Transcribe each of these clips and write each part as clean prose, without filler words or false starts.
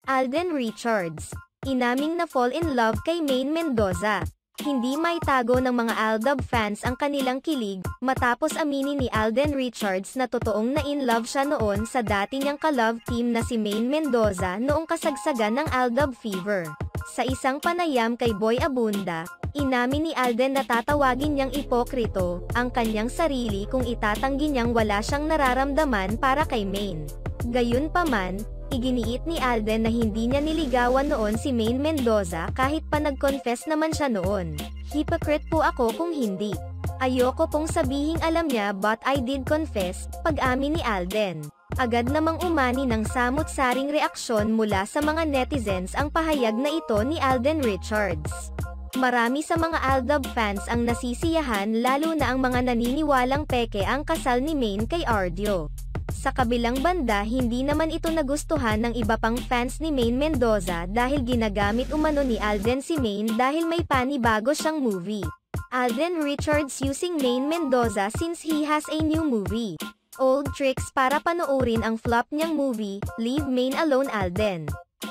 Alden Richards. Inaming na fall in love kay Maine Mendoza. Hindi maitago ng mga Aldab fans ang kanilang kilig, matapos aminin ni Alden Richards na totoong na-in-love siya noon sa dati niyang ka-love team na si Maine Mendoza noong kasagsagan ng Aldab Fever. Sa isang panayam kay Boy Abunda, inamin ni Alden na tatawagin niyang ipokrito ang kanyang sarili kung itatanggi niyang wala siyang nararamdaman para kay Maine. Gayunpaman, iginiit ni Alden na hindi niya niligawan noon si Maine Mendoza kahit pa nag-confess naman siya noon. Hypocrite po ako kung hindi. Ayoko pong sabihing alam niya but I did confess, pag-amin ni Alden. Agad namang umani ng samut-saring reaksyon mula sa mga netizens ang pahayag na ito ni Alden Richards. Marami sa mga Aldab fans ang nasisiyahan lalo na ang mga naniniwalang peke ang kasal ni Maine kay Ardio. Sa kabilang banda hindi naman ito nagustuhan ng iba pang fans ni Maine Mendoza dahil ginagamit umano ni Alden si Maine dahil may panibago siyang movie. Alden Richards using Maine Mendoza since he has a new movie. Old tricks para panoorin ang flop niyang movie, Leave Maine Alone Alden.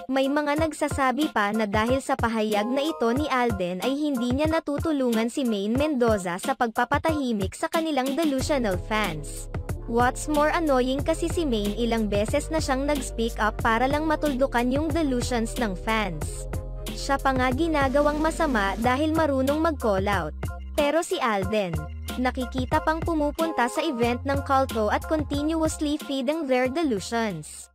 May mga nagsasabi pa na dahil sa pahayag na ito ni Alden ay hindi niya natutulungan si Maine Mendoza sa pagpapatahimik sa kanilang delusional fans. What's more annoying kasi si Maine ilang beses na siyang nag-speak up para lang matuldukan yung delusions ng fans. Siya pa nga ginagawang masama dahil marunong mag-call out. Pero si Alden, nakikita pang pumupunta sa event ng culto at continuously feeding their delusions.